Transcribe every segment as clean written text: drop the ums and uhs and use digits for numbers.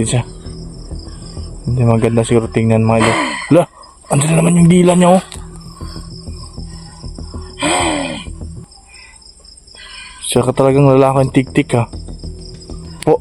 Siya. Hindi maganda siguro tingnan mga idol. Hala, ano na naman yung dila niya oh. Siya ka talagang lalaking tik-tik ha. Po.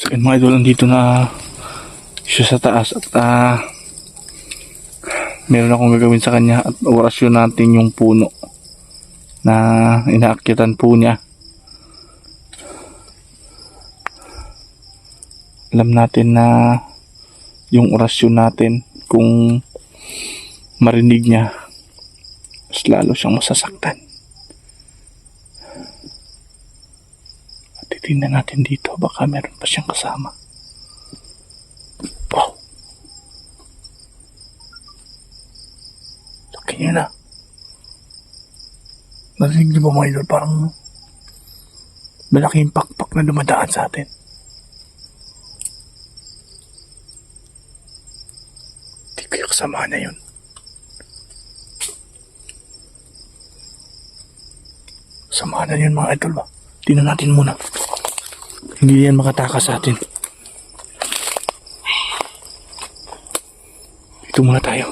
So yun mga idol, nandito na siya sa taas at meron akong gagawin sa kanya at orasyon natin yung puno na inaakyatan po niya. Alam natin na yung orasyon natin kung marinig niya mas lalo siyang masasaktan. Tingnan natin dito, baka meron pa siyang kasama. Wow! Laki niya na. Narinig niyo ba mga idol? Parang malaking pakpak na dumadaan sa atin. Hindi ko yung kasama na yun. Kasama na yun mga idol ba? Tingnan natin muna. Hindi yan makatakas sa atin. Dito muna tayo.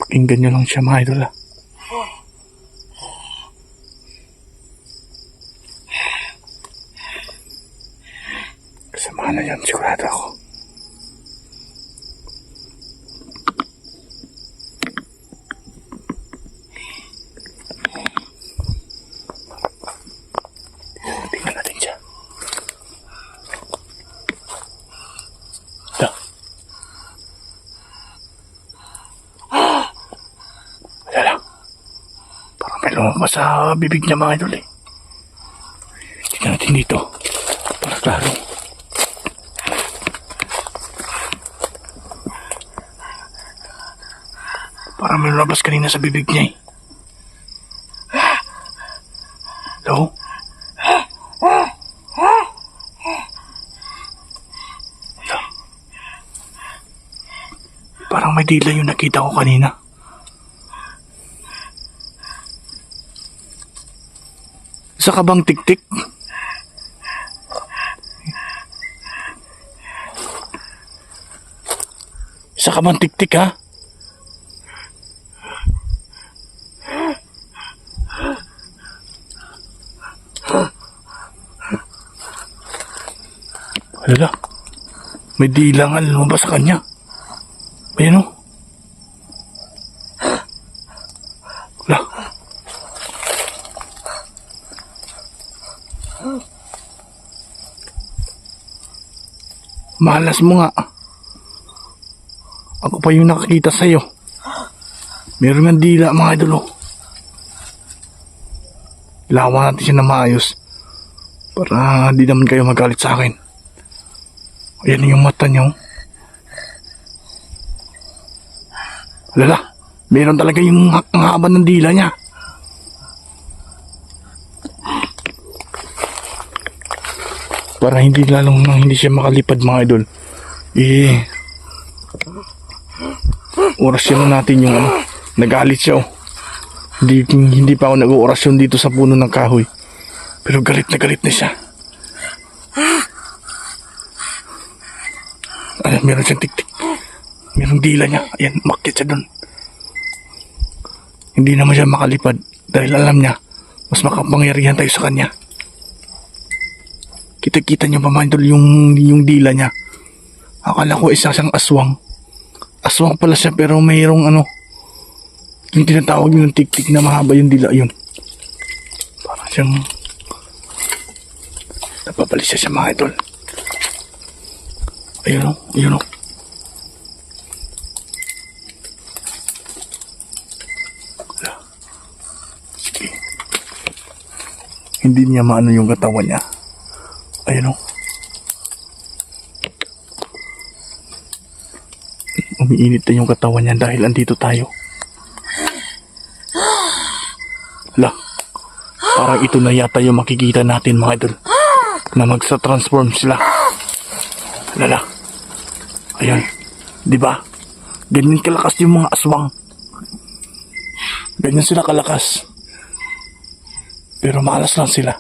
Pakinggan nyo lang siya mga idol ha. Kasama na yan, sigurado ako. Lumabas sa bibig niya mga idol eh. Tignan natin dito para klaro. Parang may lumabas kanina sa bibig niya eh. Hello? Parang may dila yung nakita ko kanina. Isa ka bang tik-tik? Isa ka bang tik-tik ha? Hala, may dilangan lumabas sa kanya. Ayan o. Hala. Malas mo nga. Ako pa yung nakakita sa'yo. Meron ng dila mga idol. Ilawan natin siya na maayos para di naman kayo magalit sa akin. Ayan yung mata niyo. Lala, meron talaga yung haba ng dila niya. Para hindi lalong hindi siya makalipad mga idol. Orasyon natin yung Nagalit siya oh. Hindi pa ako nag-oorasyon dito sa puno ng kahoy. Pero galit na siya. Ayan, meron siyang tiktik. Merong dila niya. Ayan, umakyat siya doon. Hindi naman siya makalipad dahil alam niya mas makapangyarihan tayo sa kanya. Kita-kita niyo pa mga idol yung dila niya. Akala ko isa siyang aswang. Aswang pala siya pero mayroong yung tinatawag yung tiktik na mahaba yung dila yun. Parang siyang napapalis siya mga idol. Ayun o. Sige. Hindi niya maano yung katawan niya. Ayun o. Umiinit na yung katawan niya dahil andito tayo. Parang ito na yata yung makikita natin mga idol. Na magsa-transform sila. Ayan. Diba? Ganyan kalakas yung mga aswang. Ganyan sila kalakas. Pero malas lang sila.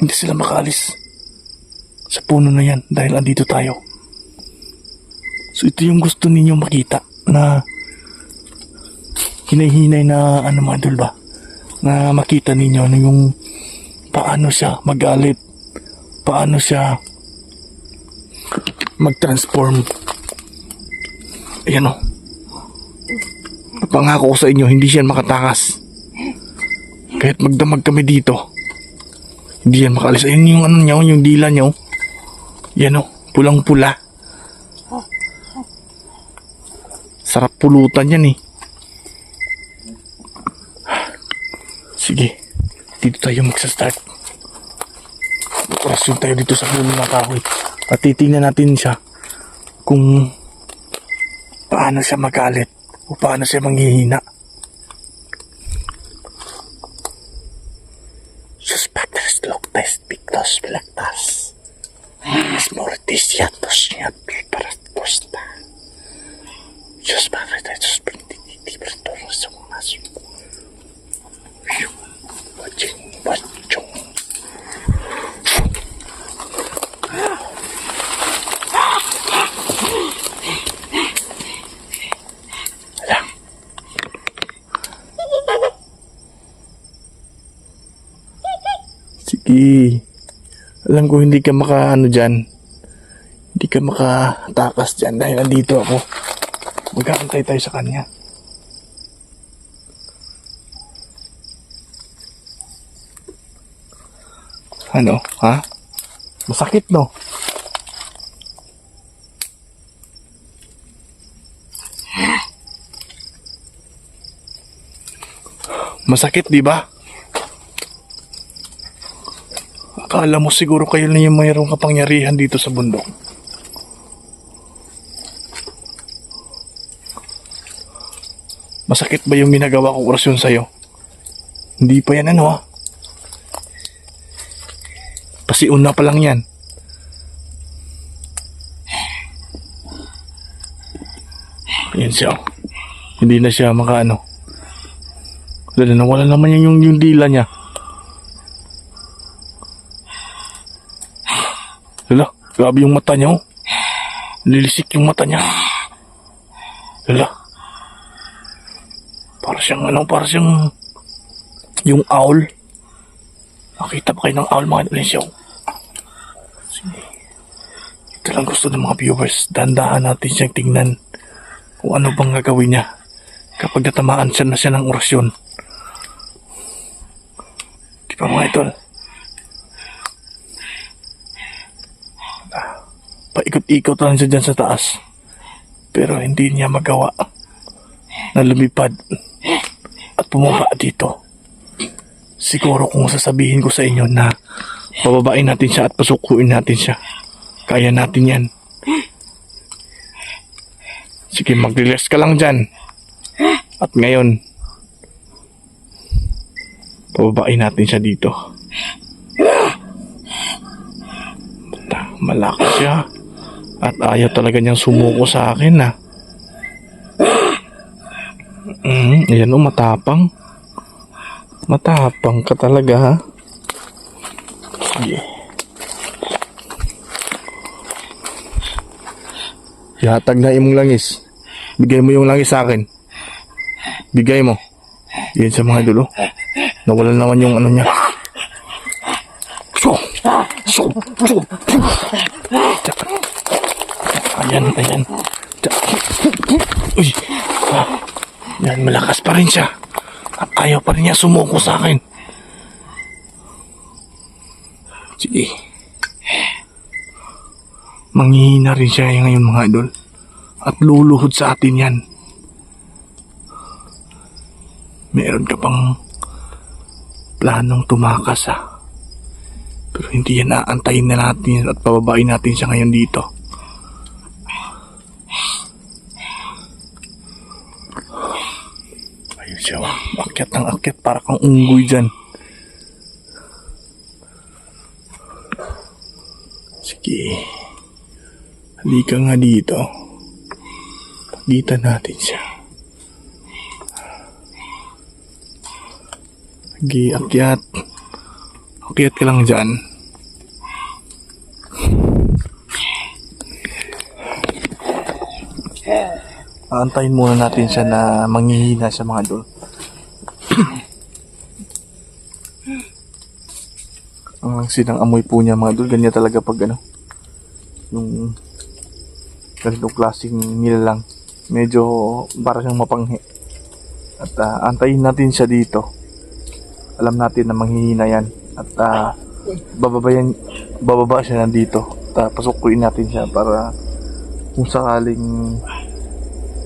Hindi sila makaalis sa puno na yan dahil andito tayo. So ito yung gusto ninyo makita na hinahinay na mga idol ba? Na makita ninyo yung paano siya magalit, paano siya mag-transform. Ayan o. Napangako ko sa inyo, hindi siya makatakas. Kahit magdamag kami dito, hindi yan makaalis. Ayun yung niya, yung dila niya. Yan o, pulang-pula. Sarap pulutan yan eh. Sige, dito tayo magsa-start. Operasyon tayo dito sa puno ng kahoy. At titingnan natin siya kung paano siya magalit o paano siya manghihina. Suspectus loctes pictus pilectas. Is mortis hiatus hiat pilparat posta. Suspectus printiti pertoros sumas. Bacong. Sige. Alam ko hindi ka dyan. Hindi ka makatakas dyan dahil nandito ako. Magkakantay tayo sa kanya. Ano? Ha? Masakit, no? Masakit, di ba? Akala mo siguro kayo na yung mayroong kapangyarihan dito sa bundok. Masakit ba yung ginagawa kong orasyon sa'yo? Hindi pa yan ha? Pasiuna pa lang yan. Ayan siya. Hindi na siya nawala naman yung dila niya. Lala, grabe yung mata niya. Lilisik yung mata niya. Lala. Para siyang yung owl. Nakita pa kayo ng owl mga Indonesia. Sige. Ito lang gusto ng mga viewers. Dandahan natin siyang tingnan kung ano bang gagawin niya kapag natamaan siya ng orasyon. Di ba mga idol? Paikot-ikot lang siya dyan sa taas. Pero hindi niya magawa na lumipad at bumaba dito. Siguro kung sasabihin ko sa inyo na pababain natin siya at pasukuin natin siya, kaya natin yan. Sige, mag-relax ka lang dyan. At ngayon, pababain natin siya dito. Malakas siya. At ayaw talaga niyang sumuko sa akin Ayan o, matapang. Matapang ka talaga, ha? Sige. Ihatag na imong langis. Bigay mo yung langis sa akin. Bigay mo. Yan sa mga dulo. Nawala naman yung ano niya. Ayan, ayan. Uy. Yan, malakas pa rin siya. Ayaw pa rin niya sumuko sa akin. Sige. Manghihina rin siya ngayon mga idol. At luluhod sa atin yan. Meron ka pang planong tumakas, ha? Pero hindi yan, aantayin na natin at pababain natin siya ngayon dito. Ayun siya, akyat ng akyat para kang unggoy dyan. Sige, halika nga dito. Pagitan natin siya. Sige, akyat. Akyat ka lang dyan. Aantayin muna natin siya na manghihina sa mga idol. Ang sinang amoy po niya mga idol. Ganyan talaga pag ano, yung ganitong klaseng nilalang. Medyo para siyang mapanghi. At antayin natin siya dito. Alam natin na manghihina yan. At bababa siya nandito. Pasukuin natin siya para kung sakaling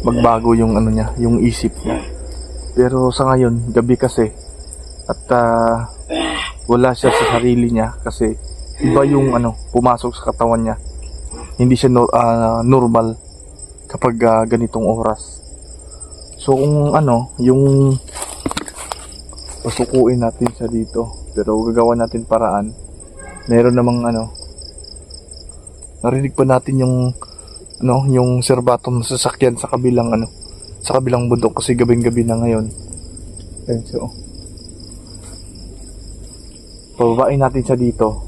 magbago yung ano niya, yung isip niya. Pero sa ngayon, gabi kasi. At wala siya sa sarili niya kasi iba yung ano, pumasok sa katawan niya. Hindi siya normal kapag ganitong oras. So kung ano, yung pasukuin natin siya dito, pero gagawa natin paraan. Meron namang ano, narinig pa natin yung ano, yung serbatom na sasakyan sa kabilang ano, sa kabilang bundok kasi gabing-gabi na ngayon. Ayun, so pababain natin siya dito.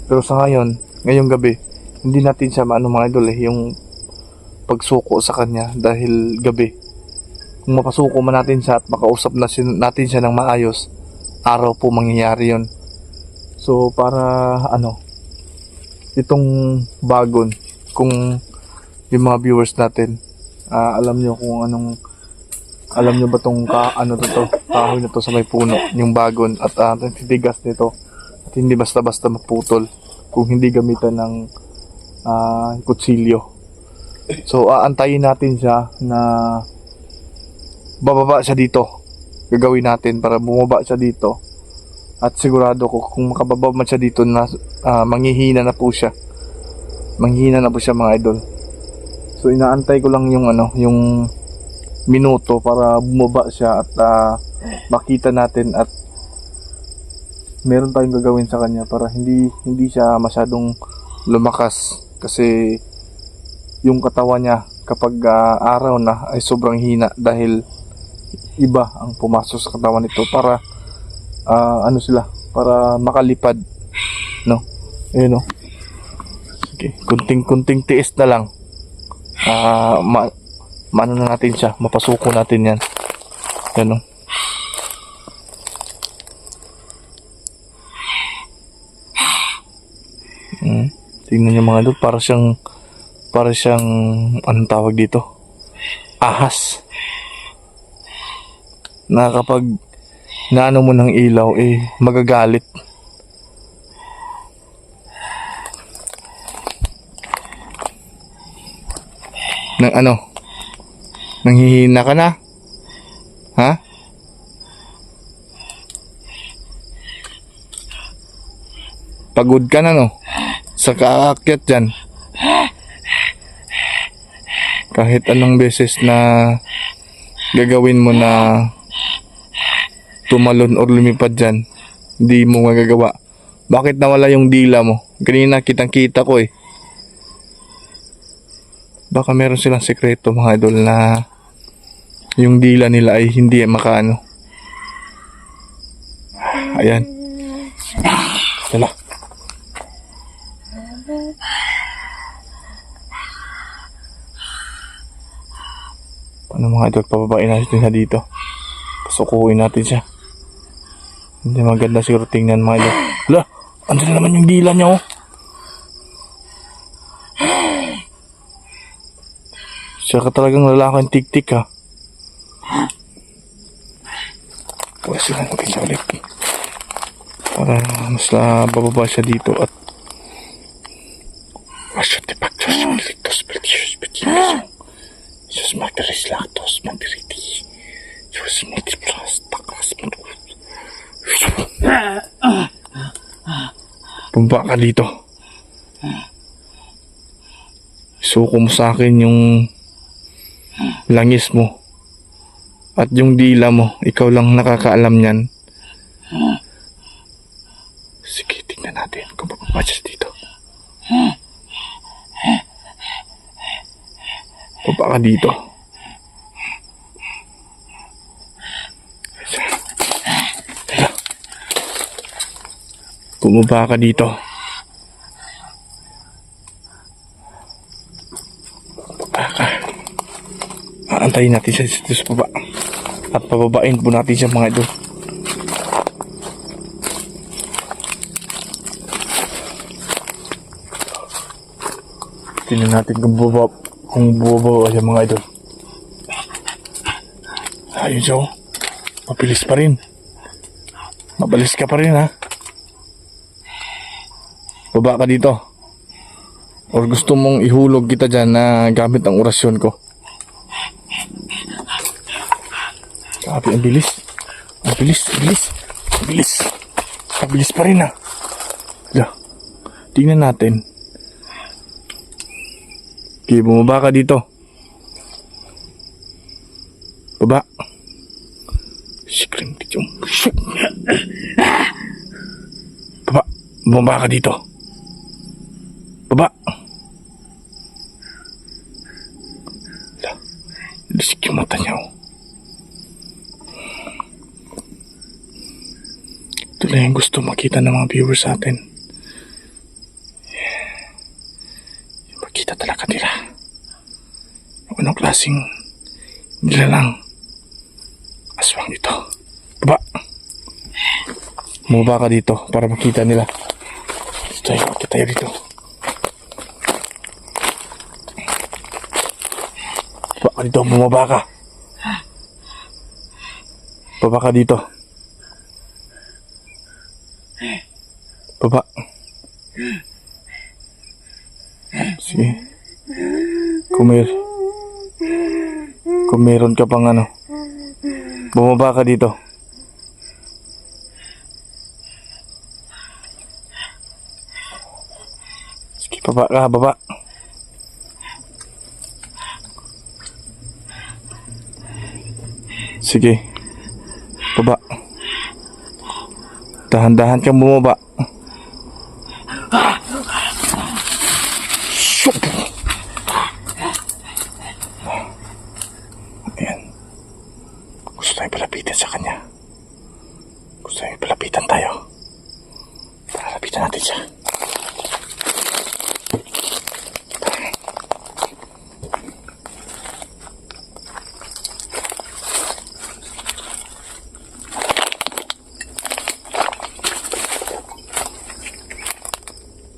Pero sa ngayong gabi, hindi natin siya maano mga idol yung pagsuko sa kanya dahil gabi. Kung mapasuko man natin siya at makausap natin siya ng maayos, araw po mangyayari yon. So para ano, itong bagon, kung yung mga viewers natin, alam nyo kung anong, alam nyo ba tong kahoy na to sa may puno, yung bagon, at titigas nito at hindi basta-basta maputol kung hindi gamitan ng kutsilyo. So aantayin natin siya na bababa siya dito. Gagawin natin para bumaba siya dito. At sigurado ko kung makababa man siya dito na manghihina na po siya. Manghihina na po siya mga idol. So inaantay ko lang yung ano, yung minuto para bumaba siya at makita natin at meron tayong gagawin sa kanya para hindi siya masyadong lumakas kasi yung katawan niya kapag araw na ay sobrang hina dahil iba ang pumasok sa katawan nito para ano sila, para makalipad, no? Ayun, no? Sige, kunting tiis na lang. Maano na natin siya, mapasuko natin yan. Yan, no? Tingnan niyo mga idol, para siyang anong tawag dito, ahas na kapag naano mo ng ilaw magagalit. Nang ano, nanghihina ka na, ha? Pagod ka na, no? Sa kaakyat dyan. Kahit anong beses na gagawin mo na tumalon or lumipad dyan, hindi mo magagawa. Bakit nawala yung dila mo? Kanina kitang-kita ko Baka meron silang sekreto mga idol na yung dila nila ay hindi makaano. Ayan. Tala. Paano mga idol, pababain natin siya dito. Pasukuhin natin siya. Hindi maganda siguro tingnan mga idol. Hala, andun na naman yung dila niya oh. Siya ka talagang lalaking tik-tik ha. Pwes lang natin siya ulit. Para mas bababa siya dito at masyot de pactos delictos precious petitions. Sus materis lactos mandiriti. Sus multiplas takas manus. Pumpa ka dito. Isuko mo sa akin yung langis mo at yung dila mo. Ikaw lang nakakaalam niyan. Sige, tingnan natin kung bababa siya dito. Baba ka dito. Bumaba ka dito. Baba ka. Aantayin natin siya dito sa baba. At pababain po natin siya mga idol. Tingnan natin kung bubaba siya mga idol. Ayun siya oh. Mabilis pa rin. Mabalis ka pa rin ha. Baba ka dito. Or gusto mong ihulog kita dyan na gamit ang orasyon ko. Sabi, ang bilis. Ang bilis, ang bilis. Ang bilis. Ang bilis pa rin ha. Tingnan natin. Okay, bumaba ka dito. Baba. Sikrim dito. Baba. Bumaba ka dito. Baba. Lisik yung mata niya. Ito lang yung gusto makita ng mga viewers sa atin. Makita talaga nila yung anong klaseng nilalang aswang ito. Baba. Bumaba ka dito para makita nila. Tayo, makita tayo dito. Baba ka dito, bumaba ka. Baba ka dito. Baba. Sige. Kung meron ka pang ano, bumaba ka dito. Sige, baba ka, baba. Sige. Baba. Dahan-dahan kang bumaba. Ayan. Gusto tayong palapitan sa kanya. Gusto tayong palapitan tayo. Palapitan natin siya.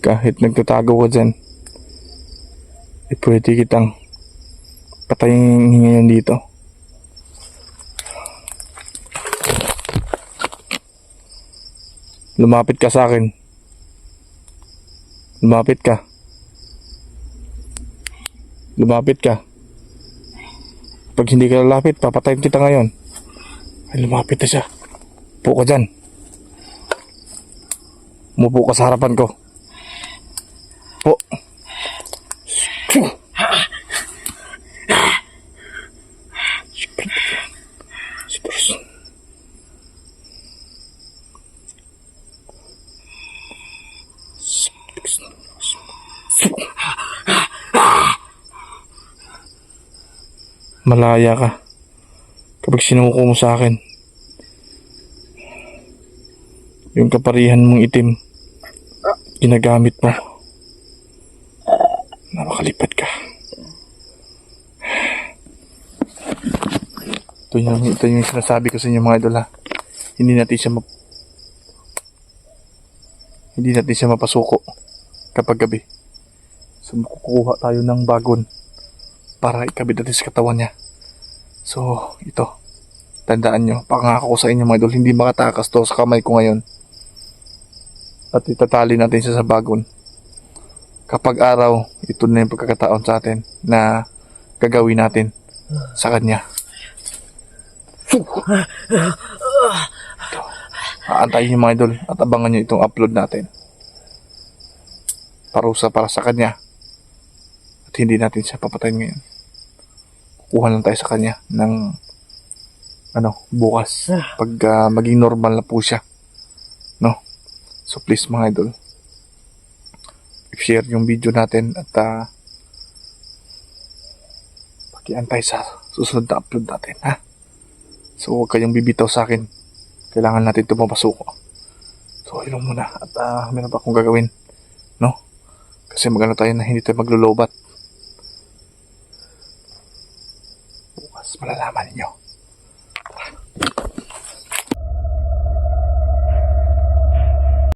Kahit nagtatago ka dyan, pwede kitang patayin ngayon dito. Lumapit ka sa akin. Lumapit ka. Lumapit ka. Pag hindi ka lalapit, papatayin kita ngayon. Ay, lumapit na siya. Upo ka dyan. Umupo ka sa harapan ko. Po. Si Bruce. Malaya ka. Kapag sinuko mo sa akin, yung kaparihan mong itim, ginagamit mo na makalipad ka. Ito yung sinasabi ko sa inyo mga idol ha. Hindi natin siya mapasuko kapag gabi. So kukuha tayo ng bagon para ikabit natin sa katawan niya. So ito, tandaan nyo, pangako ko sa inyo mga idol, hindi makatakas to sa kamay ko ngayon. At itatali natin siya sa bagon. Kapag araw, ito na yung pagkakataon sa atin na gagawin natin sa kanya. Aantayin nyo mga idol at abangan nyo itong upload natin. Parusa para sa kanya. At hindi natin siya papatayin ngayon. Kukuha lang tayo sa kanya ng bukas. Pag maging normal na po siya. No? So please mga idol, i-share yung video natin at pakiantay sa susunod na upload natin, ha? So huwag kayong bibitaw sa akin. Kailangan natin ito mapasuko. So ilong muna at meron pa akong gagawin, no? Kasi magano tayo na hindi tayo maglulubat. Bukas malalaman niyo.